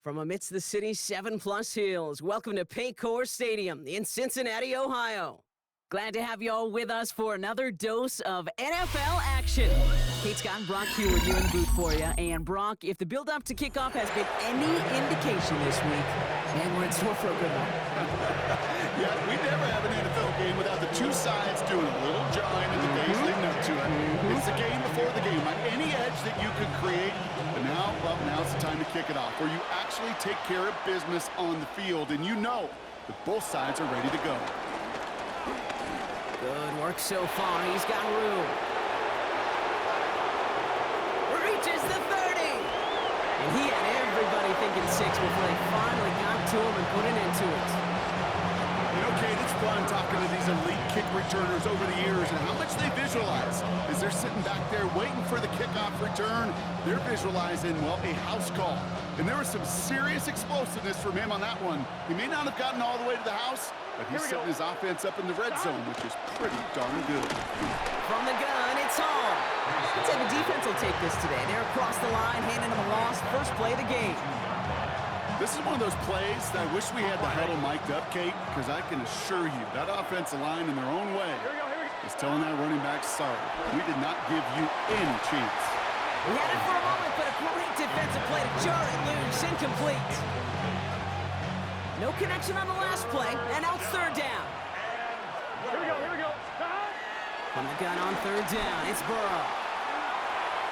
From amidst the city's 7+ hills, welcome to Paycor Stadium in Cincinnati, Ohio. Glad to have you all with us for another dose of NFL action. Kate Scott and Brock Huard here in the booth for you. And Brock, if the build-up to kickoff has been any indication this week, man, we're in store for a good one. Yeah, we never have an NFL game without the two sides doing a little jawing in the days leading up to it. It's the game before the game. Any edge that you could create, but now's the time to kick it off, where you actually take care of business on the field, and you know that both sides are ready to go. Good work so far. He's got room. Reaches the 30. And he had everybody thinking 6 before they finally got to him and put an end to it. You know, Kate, it's fun talking to these elite kick returners over the years and how much they visualize. As they're sitting back there waiting for the kickoff return, they're visualizing, well, a house call. And there was some serious explosiveness from him on that one. He may not have gotten all the way to the house, but he's setting his offense up in the red zone, which is pretty darn good. From the gun, it's Hall. I'd say the defense will take this today. They're across the line, handing him a loss. First play of the game. This is one of those plays that I wish we had the huddle mic'd up, Kate, because I can assure you that offensive line in their own way is telling that running back, sorry, we did not give you any chance. He had it for a moment, but a great defensive play to jar it loose, incomplete. No connection on the last play, and now it's third down. Here we go. From the gun on third down, it's Burrow.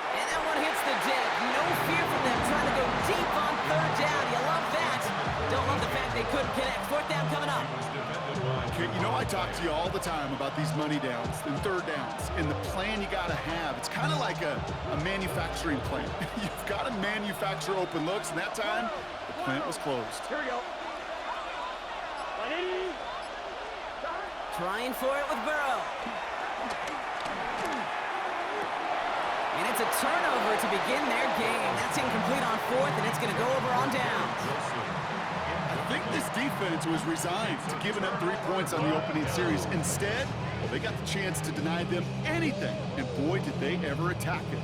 And that one hits the deck. No fear from them trying to go deep on third down. You love that. Don't love the fact they couldn't connect. Fourth down coming up. Kate, you know I talk to you all the time about these money downs and third downs and the plan you got to have. It's kind of like a manufacturing plant. You've got to manufacture open looks, and that time the plant was closed. Here we go. 180. Trying for it with Burrow. And it's a turnover to begin their game. That's incomplete on fourth, and it's going to go over on downs. I think this defense was resigned to giving up 3 points on the opening series. Instead, well, they got the chance to deny them anything, and boy, did they ever attack it.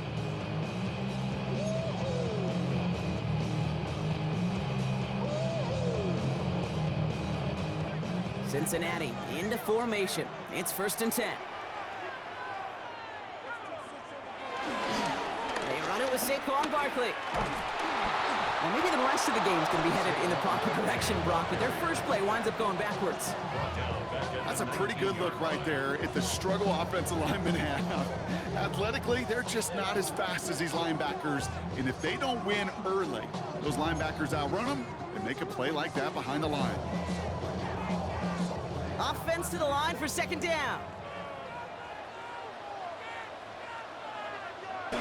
Cincinnati into formation. It's 1st and 10. They run it with Saquon Barkley. Well, maybe the rest of the game's going to be headed in the proper direction, Brock, but their first play winds up going backwards. That's a pretty good look right there at the struggle offensive linemen have. Athletically, they're just not as fast as these linebackers, and if they don't win early, those linebackers outrun them and make a play like that behind the line. Offense to the line for 2nd down. They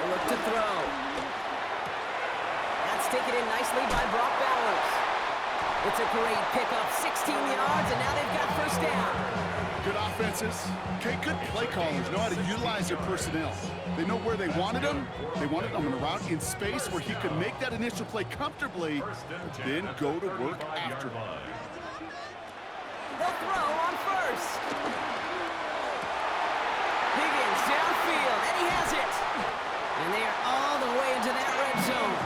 look to throw. That's taken in nicely by Brock Bowers. It's a great pickup, 16 yards, and now they've got 1st down. Good offenses. Okay, good play callers know how to utilize their personnel. They know where they wanted them. They wanted them in a route in space where he could make that initial play comfortably, but then go to work after. They'll throw on 1st. Higgins downfield, and he has it. And they are all the way into that red zone.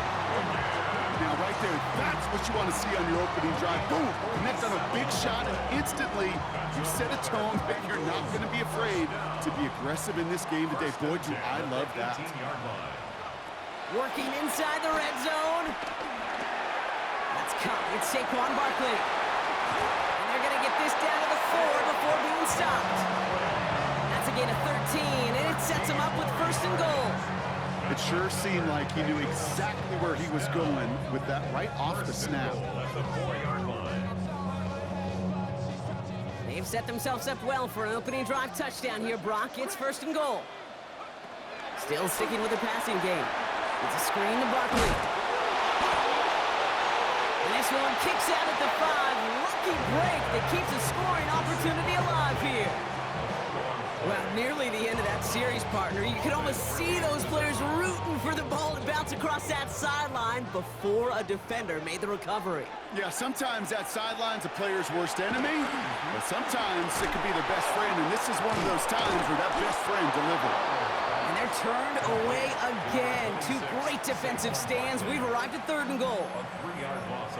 Now, right there, that's what you want to see on your opening drive. Boom! Connect on a big shot, and instantly you set a tone that you're not going to be afraid to be aggressive in this game today. Boy, do I love that. Working inside the red zone. That's caught. It's Saquon Barkley. They're going to get this down to the 4 before being stopped. That's a gain of 13, and it sets him up with 1st and goal. It sure seemed like he knew exactly where he was going with that right off the snap. They've set themselves up well for an opening drive touchdown here, Brock. It's 1st and goal. Still sticking with the passing game. It's a screen to Barkley. And this one kicks out at the 5. Lucky break that keeps a scoring opportunity alive here. Well, nearly the end of that series, partner. You could almost see those players rooting for the ball to bounce across that sideline before a defender made the recovery. Yeah, sometimes that sideline's a player's worst enemy, but sometimes it could be their best friend, and this is one of those times where that best friend delivered. And they're are turned away again. Two great defensive stands. We've arrived at 3rd and goal.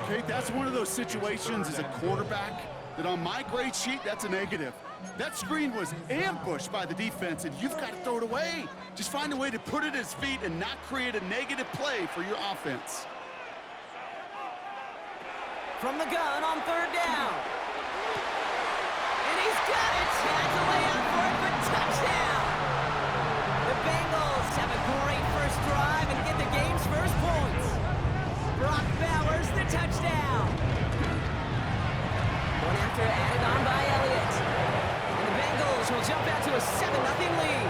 Okay, that's one of those situations as a quarterback that on my grade sheet, that's a negative. That screen was ambushed by the defense, and you've got to throw it away. Just find a way to put it at his feet and not create a negative play for your offense. From the gun on 3rd down. And he's got it. Tags away out for it for touchdown. The Bengals have a great first drive and get the game's first points. Brock Bowers, the touchdown. One after added on by Elliott. And the Bengals will jump out to a 7-0 lead.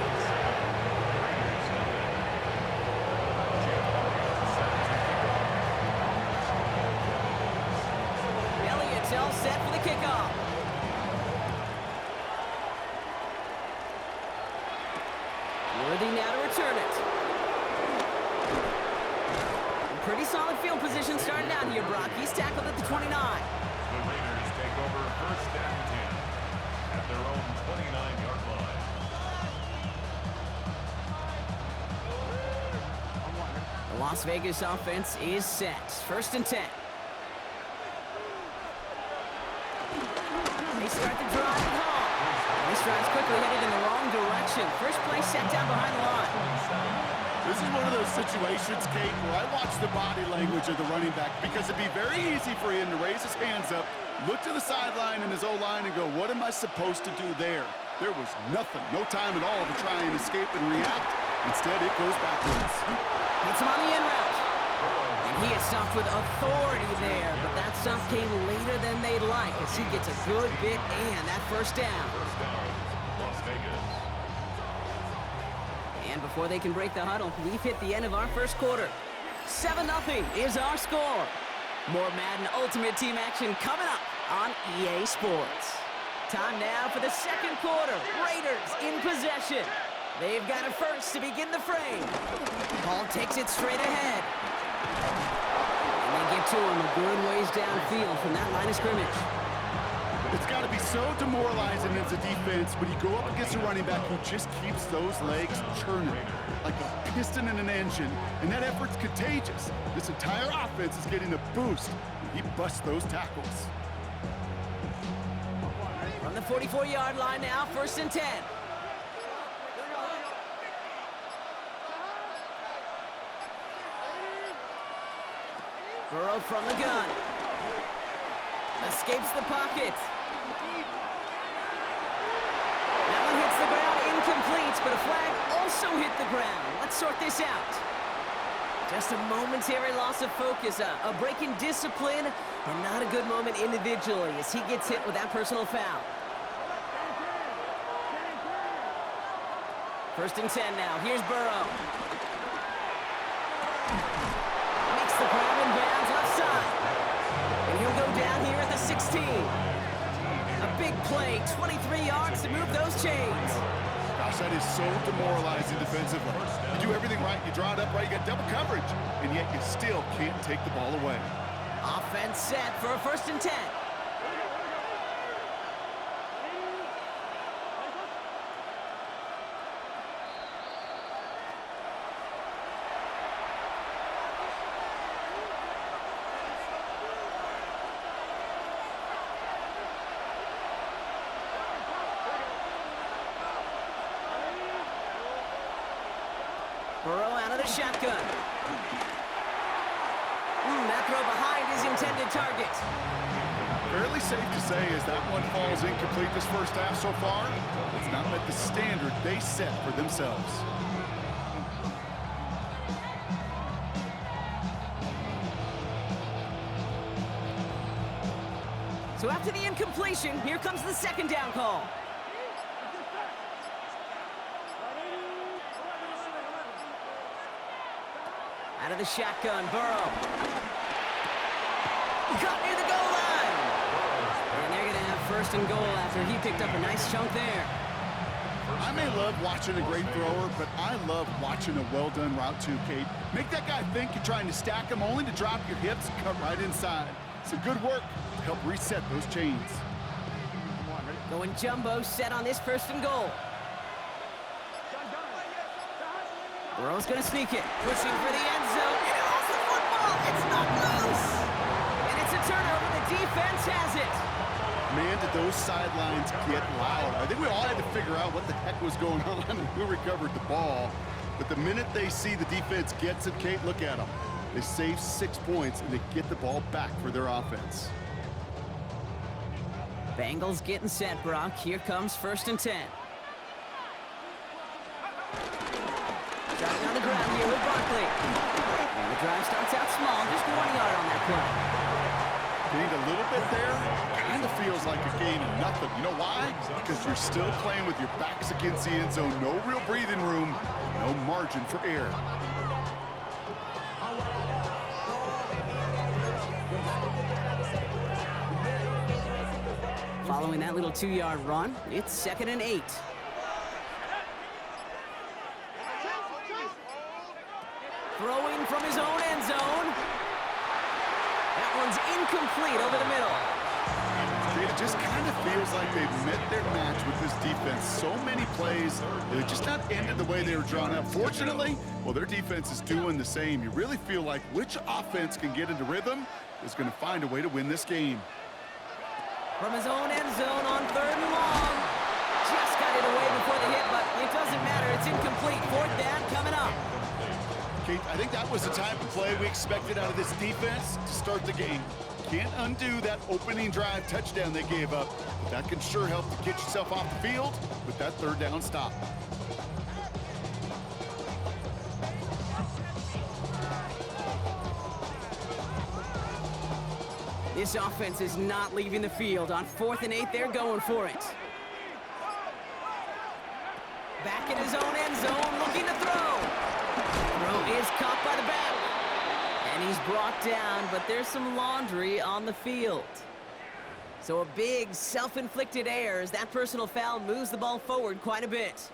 Elliott's all set for the kickoff. Worthy now to return it. Pretty solid field position starting out here, Brock. He's tackled at the 29. The Raiders take over 1st and 10 at their own 29-yard line. The Las Vegas offense is set. 1st and 10. They start the drive at home. This drive's quickly headed in the wrong direction. First play set down behind the line. This is one of those situations, Kate, where I watch the body language of the running back because it'd be very easy for him to raise his hands up, look to the sideline and his O-line and go, what am I supposed to do there? There was nothing, no time at all to try and escape and react. Instead, it goes backwards. Hits him on the in route. And he is stopped with authority there, but that stop came later than they'd like as he gets a good bit and that first down. First down, Las Vegas. And before they can break the huddle, we've hit the end of our first quarter. 7-0 is our score. More Madden Ultimate Team action coming up on EA Sports. Time now for the second quarter. Raiders in possession. They've got it first to begin the frame. Ball takes it straight ahead. And they get to him a good ways downfield from that line of scrimmage. It's got to be so demoralizing as a defense when you go up against a running back who just keeps those legs churning like a piston in an engine, and that effort's contagious. This entire offense is getting a boost, and he busts those tackles. From the 44-yard line now, 1st and 10. Burrow from the gun. Escapes the pocket. That one hits the ground, incomplete, but a flag also hit the ground. Let's sort this out. Just a momentary loss of focus, a break in discipline, and not a good moment individually as he gets hit with that personal foul. 1st and 10 now. Here's Burrow. Makes the grab and bounds left side. And he'll go down here at the 16. A big play, 23 yards to move those chains. Gosh, that is so demoralizing defensively. You do everything right, you draw it up right, you got double coverage, and yet you still can't take the ball away. Offense set for a 1st and 10. Burrow out of the shotgun. That throw behind his intended target. Fairly safe to say as that one falls incomplete this first half so far, it's not met the standard they set for themselves. So after the incompletion, here comes the 2nd down call. Out of the shotgun, Burrow. Caught near the goal line. And they're going to have 1st and goal after he picked up a nice chunk there. I may love watching a great thrower, but I love watching a well-done route too, Kate. Make that guy think you're trying to stack him only to drop your hips and cut right inside. Some good work to help reset those chains. Going jumbo set on this 1st and goal. Burrow's going to sneak it. Pushing for the end zone. He holds the football. It's not loose. And it's a turnover. The defense has it. Man, did those sidelines get loud. I think we all had to figure out what the heck was going on and who recovered the ball. But the minute they see the defense gets it, Kate, look at them. They save 6 points, and they get the ball back for their offense. Bengals getting set, Brock. Here comes 1st and 10. Starting on the ground here with Barkley. And the drive starts out small, just 1 yard on that play. Gained a little bit there. Kind of feels like a gain of nothing. You know why? Because you're still playing with your backs against the end zone. No real breathing room. No margin for error. Following that little 2-yard run, it's 2nd and 8. Throwing from his own end zone. That one's incomplete over the middle. It just kind of feels like they've met their match with this defense. So many plays, they've just not ended the way they were drawn up. Fortunately, well, their defense is doing the same. You really feel like which offense can get into rhythm is going to find a way to win this game. From his own end zone on 3rd and long. Just got it away before the hit, but it doesn't matter. It's incomplete. 4th down coming up. Kate, I think that was the type of play we expected out of this defense to start the game. Can't undo that opening drive touchdown they gave up, but that can sure help to get yourself off the field with that 3rd down stop. This offense is not leaving the field. On 4th and 8, they're going for it. Back in his own end zone, looking to throw. Throw is caught by the back. And he's brought down, but there's some laundry on the field. So a big self-inflicted error as that personal foul moves the ball forward quite a bit.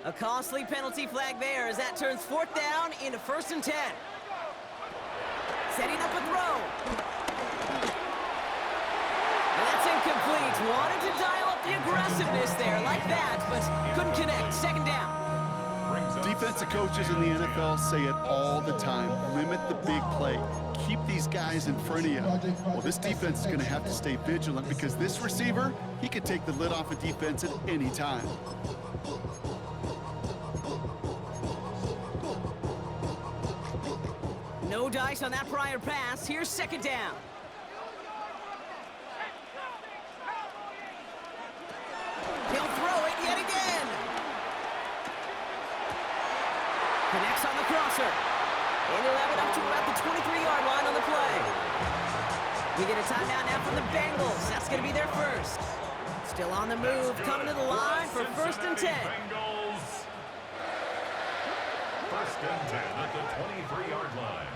A costly penalty flag there as that turns 4th down into 1st and 10. Setting up a throw. And that's incomplete. Wanted to dial up the aggressiveness there like that, but couldn't connect. 2nd down. Defensive coaches in the NFL say it all the time. Limit the big play. Keep these guys in front of you. Well, this defense is going to have to stay vigilant because this receiver, he can take the lid off a defense at any time. No dice on that prior pass. Here's 2nd down. He'll throw it yet again. Connects on the crosser. And he'll have it up to about the 23-yard line on the play. We get a timeout now from the Bengals. That's going to be their first. Still on the move, coming to the line for 1st and 10. Bengals. 1st and 10 at the 23-yard line.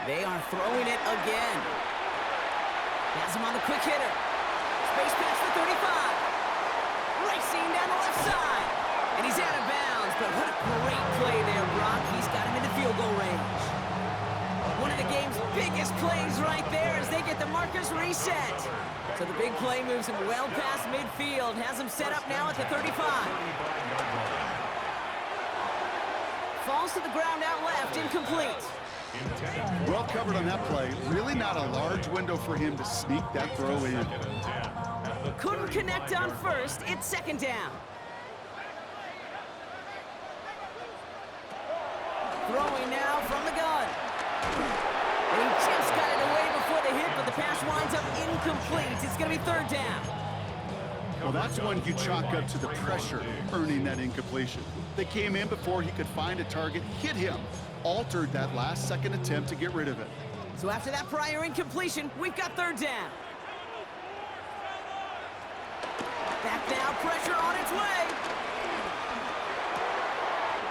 They are throwing it again. Has him on the quick hitter. Space pass the 35. Racing down the left side. And he's out of bounds, but what a great play there, Brock. He's got him into field goal range. One of the game's biggest plays right there as they get the markers reset. So the big play moves him well past midfield. Has him set up now at the 35. Falls to the ground out left, incomplete. Well covered on that play. Really not a large window for him to sneak that throw in. Couldn't connect on 1st. It's 2nd down. Throwing now from the gun. And he just got it away before the hit, but the pass winds up incomplete. It's going to be 3rd down. Well, that's when you chalk up to the pressure earning that incompletion. They came in before he could find a target, hit him, altered that last-second attempt to get rid of it. So after that prior incompletion, we've got 3rd down. Back now, pressure on its way.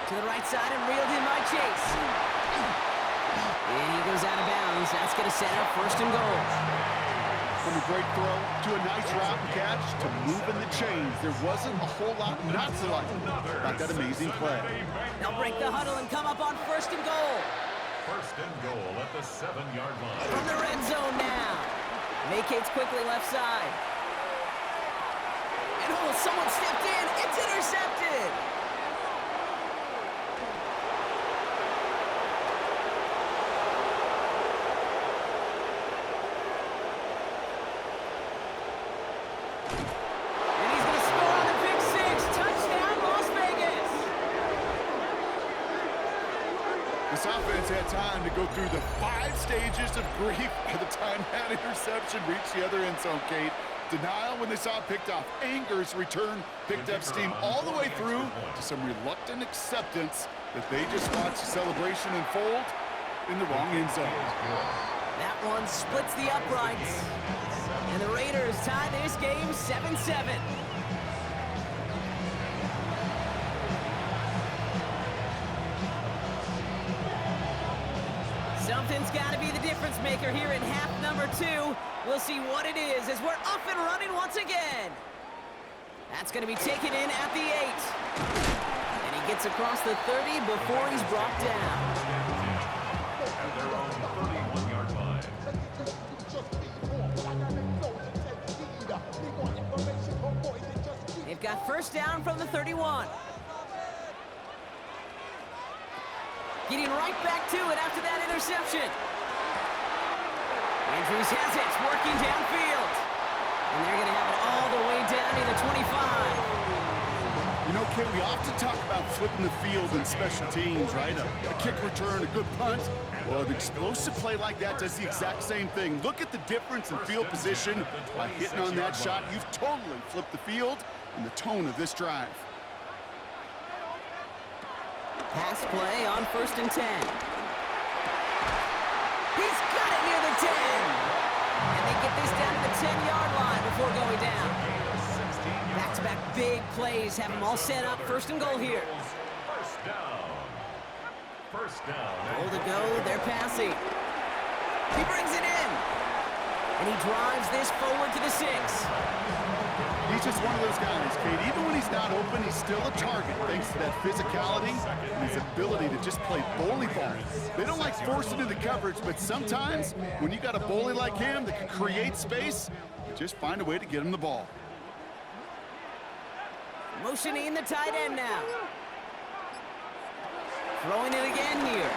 To the right side and reeled in by Chase. And he goes out of bounds. That's going to set up 1st and goal. From a great throw to a nice route and catch to moving the chains. There wasn't a whole lot not to like about that amazing play. They'll break the huddle and come up on 1st and goal. 1st and goal at the 7-yard line. From the red zone now. Vacates quickly left side. And oh, someone stepped in. It's intercepted. And he's going to score on the pick six. Touchdown, Las Vegas. This offense had time to go through the 5 stages of grief by the time that interception reached the other end zone, Kate. Denial when they saw it picked off. Anger's return picked up steam all the way through to some reluctant acceptance that they just watched the celebration unfold in the wrong end zone. That one splits the uprights. And the Raiders tie this game 7-7. Something's got to be the difference maker here in half number 2. We'll see what it is as we're up and running once again. That's going to be taken in at the 8. And he gets across the 30 before he's brought down. At their own 31-yard line. They've got first down from the 31. Getting right back to it after that interception. Andrews has it, working downfield. And they're going to have it all the way down to the 25. You know, Kate, we often talk about flipping the field in special teams, right? A kick return, a good punt. Well, an explosive play like that does the exact same thing. Look at the difference in field position. By hitting on that shot, you've totally flipped the field and the tone of this drive. Pass play on 1st and 10. He's got it near the 10. And they get this down to the 10-yard line before going down. Back-to-back big plays have them all set up. 1st and goal here. First down. First down. Goal to go, they're passing. He brings it in. And he drives this forward to the 6. He's just one of those guys, Kate. Even when he's not open, he's still a target thanks to that physicality and his ability to just play bully ball. They don't like forcing into coverage, but sometimes when you got a bully like him that can create space, you just find a way to get him the ball. Motioning the tight end now. Throwing it again here.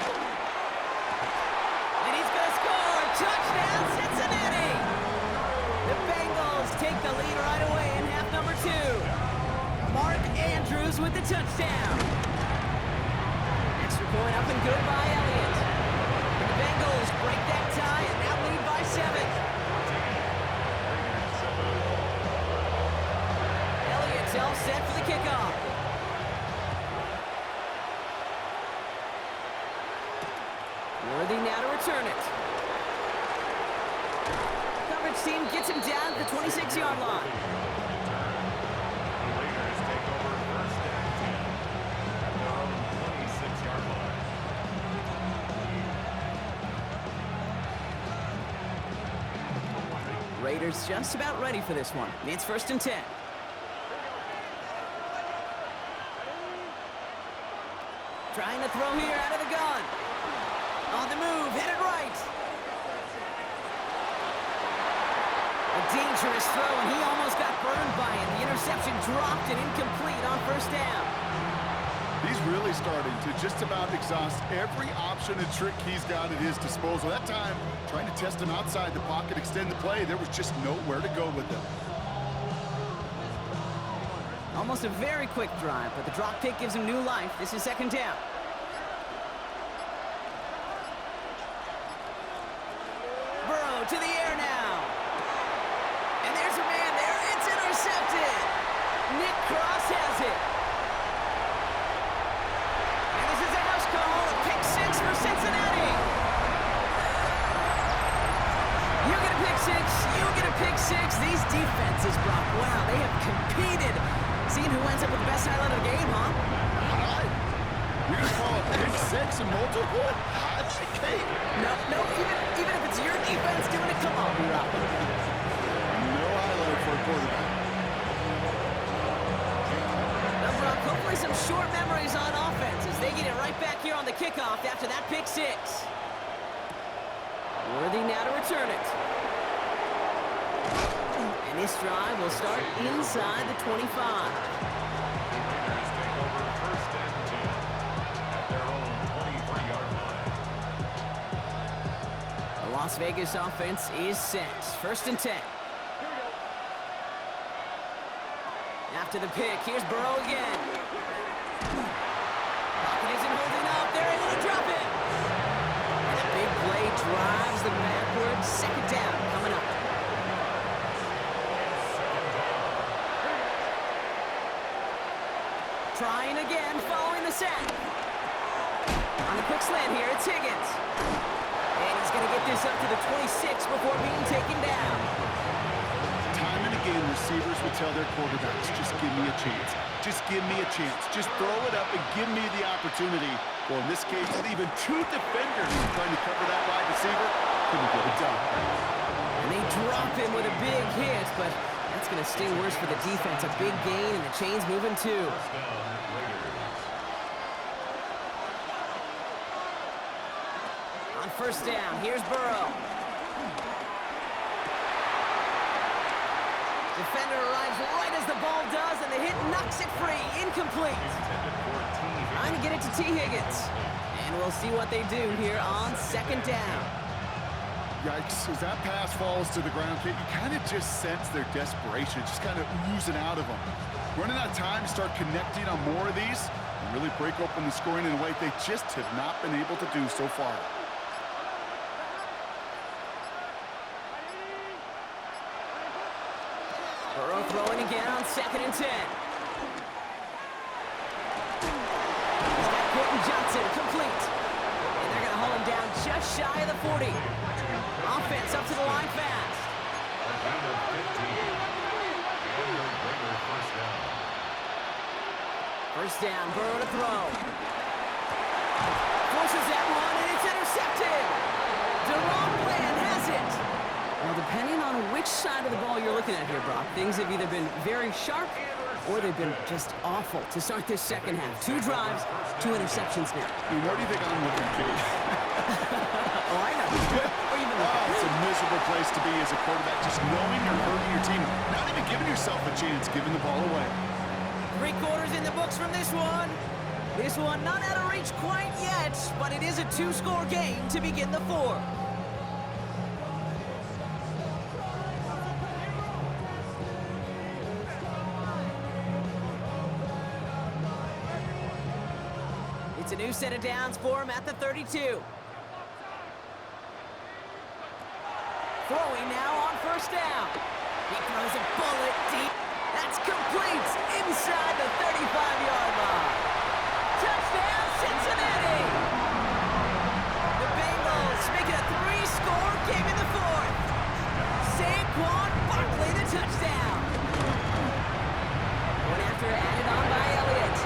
And he's going to score. Touchdown, Cincinnati. The Bengals take the lead right away in half number 2. Mark Andrews with the touchdown. Extra point up and good by Elliott. And the Bengals break that tie and now lead by 7. Elliott's all set for the kickoff. Worthy now to return it. Coverage team gets him down to the 26-yard line. The Raiders take over first and 10 at their own 26-yard line. Raiders just about ready for this one. It's 1st and 10. Trying to throw here out of the gun. On the move, headed right. A dangerous throw, and he almost got burned by it. The interception dropped and incomplete on 1st down. He's really starting to just about exhaust every option and trick he's got at his disposal. That time, trying to test him outside the pocket, extend the play, there was just nowhere to go with him. Almost a very quick drive, but the drop kick gives him new life. This is 2nd down. Burrow to the air now. And there's a man there. It's intercepted. Nick Cross has it. And this is a house call. A pick 6 for Cincinnati. You get a pick 6. You get a pick 6. These defenses, Brock, wow, they have competed. Seeing who ends up with the best highlight of the game, huh? You're going to call a pick 6 and multiple? That's a cake. No, even if it's your defense doing it, come on, B-Rock. No highlight for a quarterback. Well, Brock, hopefully some short memories on offense as they get it right back here on the kickoff after that pick 6. Worthy now to return it. And this drive will start inside the 25. Raiders take over first and 10 at their own 23-yard line. The Las Vegas offense is set. First and 10. After the pick, here's Burrow again. Pocket isn't holding up. They're able to drop it. And a big play drives them backwards. Second down coming up. Trying again, following the sack. On the quick slant here, it's Higgins. And he's going to get this up to the 26 before being taken down. Time and again, receivers would tell their quarterbacks, just give me a chance. Just give me a chance. Just throw it up and give me the opportunity. Well, in this case, even two defenders trying to cover that wide receiver couldn't get it done. And they drop him with a big hit, but that's going to sting worse for the defense. A big gain, and the chain's moving too. On first down, here's Burrow. Defender arrives right as the ball does, and the hit knocks it free. Incomplete. Trying to get it to T. Higgins. And we'll see what they do here on second down. Yikes, as that pass falls to the ground, you kind of just sense their desperation, just kind of oozing out of them. Running out of time to start connecting on more of these and really break open the scoring in a way they just have not been able to do so far. Burrow throwing again on second and 10. He's got Quentin Johnson complete. And they're going to haul him down just shy of the 40. Offense up to the line fast. First down, Burrow to throw. Forces that one, and it's intercepted. Deron Bland has it. Now, depending on which side of the ball you're looking at here, Brock, things have either been very sharp or they've been just awful to start this second half. 2 drives, 2 interceptions now. And where do you think I'm looking, Kate? Oh, I know. It's a miserable place to be as a quarterback, just knowing you're hurting your team, not even giving yourself a chance, giving the ball away. 3 quarters in the books from this one. This one not out of reach quite yet, but it is a 2-score game to begin the 4th. It's a new set of downs for him at the 32. Throwing now on first down. He throws a bullet deep. That's complete inside the 35-yard line. Touchdown, Cincinnati! The Bengals make it a 3-score game in the 4th. Saquon Barkley the touchdown. One after added on by Elliott.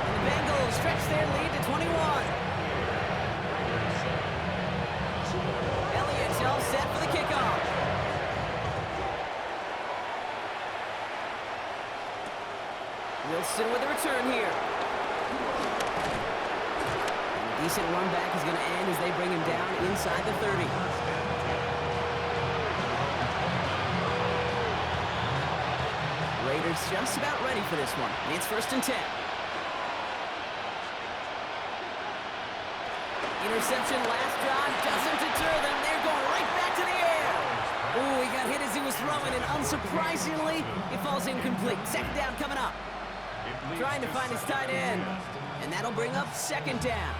And the Bengals stretch their lead to 21. Elliott's all set for the kickoff. Wilson with a return here. And a decent run back is going to end as they bring him down inside the 30. Raiders just about ready for this one. It's first and 10. Interception last drive doesn't deter them. They're going right back to the air. Ooh, he got hit as he was throwing, and unsurprisingly, it falls incomplete. Second down coming up. Trying to find his tight end. And that'll bring up second down.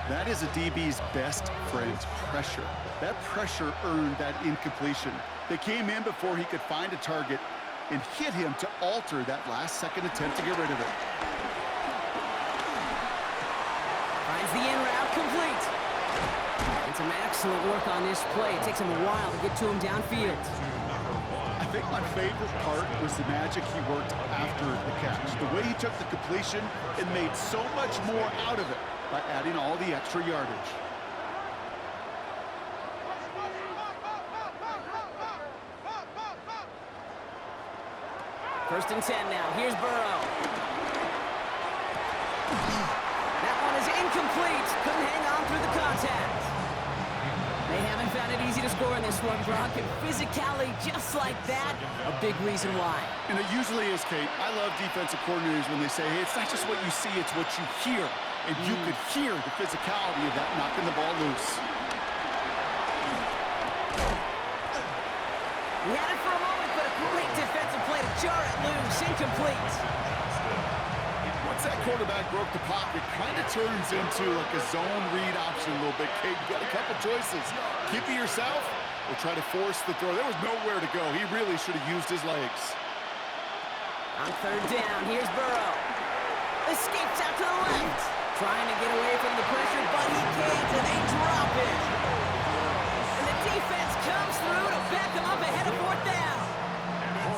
That is a DB's best friend, pressure. That pressure earned that incompletion. They came in before he could find a target and hit him to alter that last-second attempt to get rid of it. Finds the in route complete. And some excellent work on this play. It takes him a while to get to him downfield. I think my favorite part was the magic he worked after the catch. The way he took the completion and made so much more out of it by adding all the extra yardage. First and 10 now. Here's Burrow. That one is incomplete. Couldn't hang on through the contact. They haven't found it easy to score in this one, Brock, and physicality just like that, a big reason why. And it usually is, Kate. I love defensive coordinators when they say, hey, it's not just what you see, it's what you hear. And you could hear the physicality of that knocking the ball loose. He had it for a moment, but a great defensive play to jar it loose, incomplete. Once that quarterback broke the pocket, kind of turns into like a zone read option a little bit. Kate, you got a couple choices. Keep it yourself or try to force the throw. There was nowhere to go. He really should have used his legs. On third down, here's Burrow. Escapes out to the left. Trying to get away from the pressure, but he can't, and they drop it. And the defense comes through to back them up ahead of fourth down.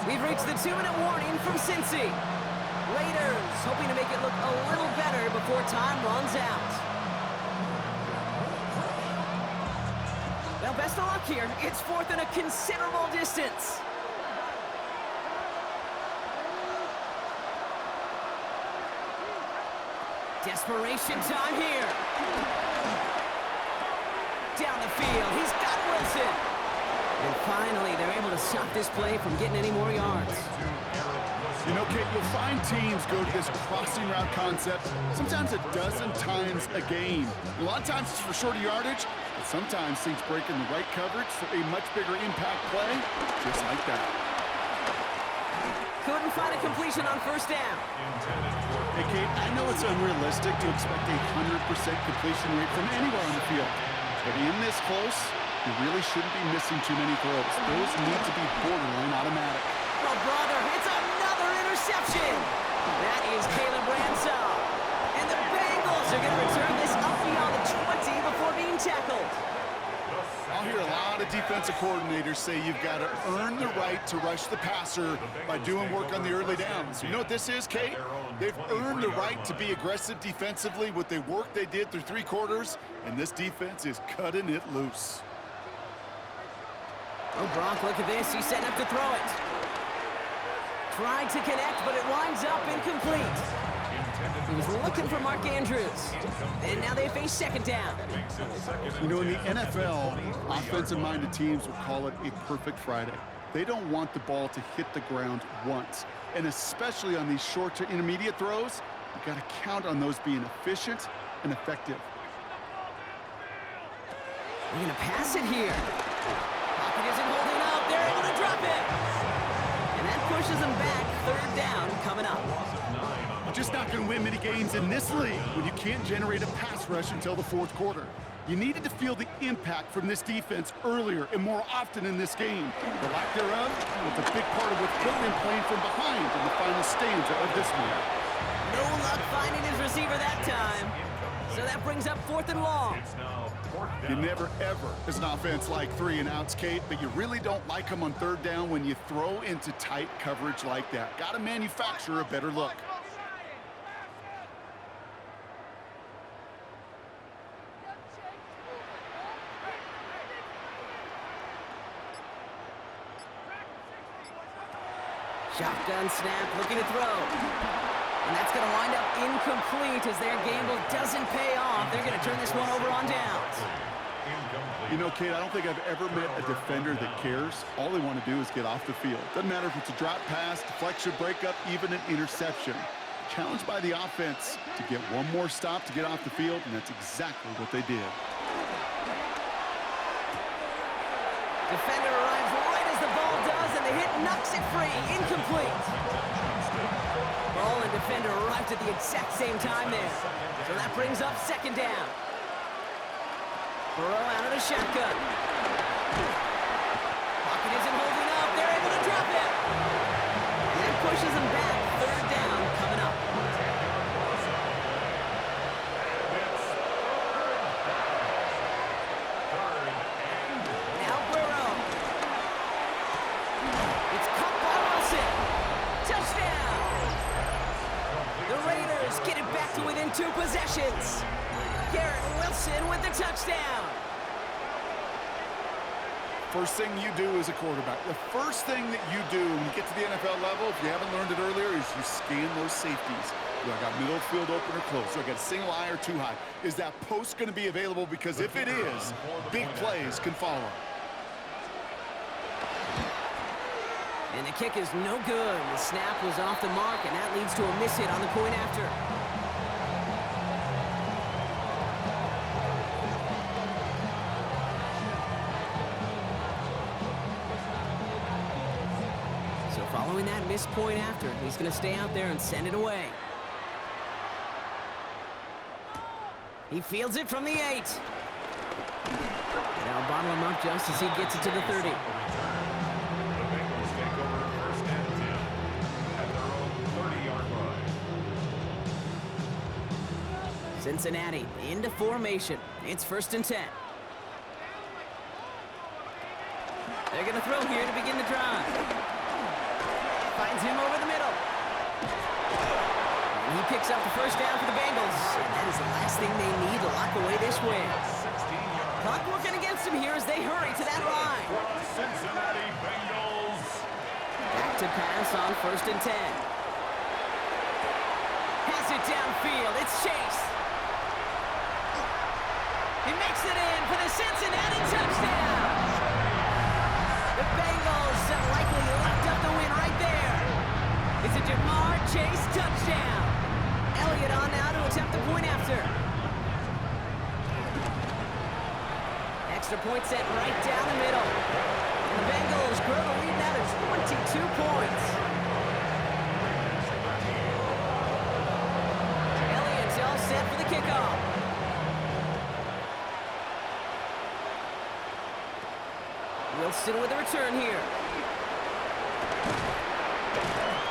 We've reached the 2-minute warning from Cincy. Raiders hoping to make it look a little better before time runs out. Well, best of luck here. It's fourth and a considerable distance. Desperation time here. Down the field, he's got Wilson. And finally, they're able to stop this play from getting any more yards. You know, Kate, you'll find teams go to this crossing route concept sometimes a dozen times a game. A lot of times it's for shorter yardage, but sometimes things break in the right coverage for a much bigger impact play, just like that. Couldn't find a completion on first down. Hey, Kate, I know it's unrealistic to expect a 100% completion rate from anywhere on the field, but in this close, you really shouldn't be missing too many throws. Those need to be borderline automatic. Oh, brother, it's another interception. That is Caleb Ransall. And the Bengals are going to return this up beyond the 20 before being tackled. I'll hear a lot of defensive coordinators say you've got to earn the right to rush the passer by doing work on the early downs. You know what this is, Kate? They've earned the right to be aggressive defensively with the work they did through 3 quarters, and this defense is cutting it loose. Oh, Brock, look at this. He's setting up to throw it. Tried to connect, but it winds up incomplete. He was looking for Mark Andrews. And now they face second down. You know, in the NFL, offensive-minded teams would call it a perfect Friday. They don't want the ball to hit the ground once. And especially on these short to intermediate throws, you've got to count on those being efficient and effective. We're going to pass it here. Pocket isn't holding up. They're able to drop it. And that pushes them back. Third down coming up. You're just not going to win many games in this league when you can't generate a pass rush until the 4th quarter. You needed to feel the impact from this defense earlier and more often in this game. The lack thereof was a big part of what kept them playing from behind in the final stanza of this one. No luck finding his receiver that time. So that brings up 4th and long. You never, ever, as an offense, like 3 and outs, Kate, but you really don't like them on 3rd down when you throw into tight coverage like that. Got to manufacture a better look. Shotgun snap, looking to throw. And that's going to wind up incomplete as their gamble doesn't pay off. They're going to turn this one over on downs. You know, Kate, I don't think I've ever met a defender that cares. All they want to do is get off the field. Doesn't matter if it's a drop pass, deflection, breakup, even an interception. Challenged by the offense to get one more stop to get off the field, and that's exactly what they did. Defender arrives right as the ball does, and the hit knocks it free. Incomplete. Ball and defender arrived at the exact same time there. So that brings up second down. Burrow out of the shotgun. Pocket isn't holding up. They're able to drop it. And that pushes them back. Third down coming up. Now Burrow. It's caught by Wilson. Touchdown. The Raiders get it back to within 2 possessions. Garrett Wilson with the touchdown. First thing you do as a quarterback, the first thing that you do when you get to the NFL level, if you haven't learned it earlier, is you scan those safeties. Do I got middle field open or close? Do I got single high or too high? Is that post going to be available? Because if it is, big plays can follow. And the kick is no good. The snap was off the mark, and that leads to a miss hit on the point after. So following that missed point after, he's going to stay out there and send it away. He fields it from the 8. Now bottle him up just as he gets it to the 30. The Bengals take over first and 10 at their own 30-yard line. Cincinnati into formation. It's first and 10. They're going to throw here to begin the drive. Finds him over the middle. And he picks up the first down for the Bengals. And that is the last thing they need to lock away this win. 16-yard Clock working against them here as they hurry to that line. Cincinnati Bengals. Back to pass on first and 10. Has it downfield. It's Chase. He makes it in for the Cincinnati touchdown. The Bengals have likely locked up the win right there. It's a Jamar Chase touchdown. Elliott on now to attempt the point after. Extra point set right down the middle. And the Bengals grow the lead now to 22 points. Elliott's all set for the kickoff. Wilson with a return here.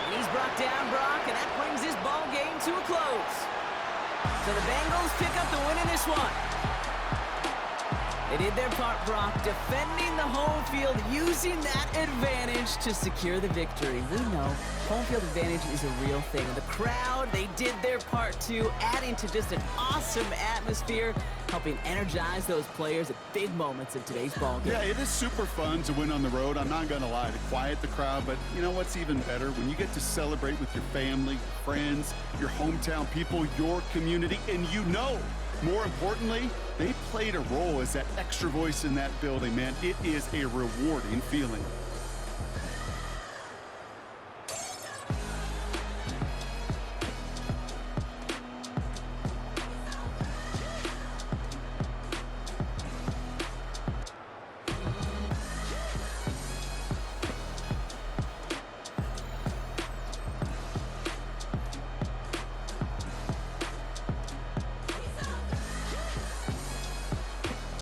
And he's brought down, Brock, and that brings his ball game to a close. So the Bengals pick up the win in this one. They did their part, Brock, defending the home field, using that advantage to secure the victory. We know home field advantage is a real thing. The crowd, they did their part too, adding to just an awesome atmosphere, helping energize those players at big moments in today's ballgame. Yeah, it is super fun to win on the road. I'm not going to lie, to quiet the crowd. But you know what's even better? When you get to celebrate with your family, friends, your hometown people, your community, and you know, more importantly, they played a role as that extra voice in that building, man. It is a rewarding feeling.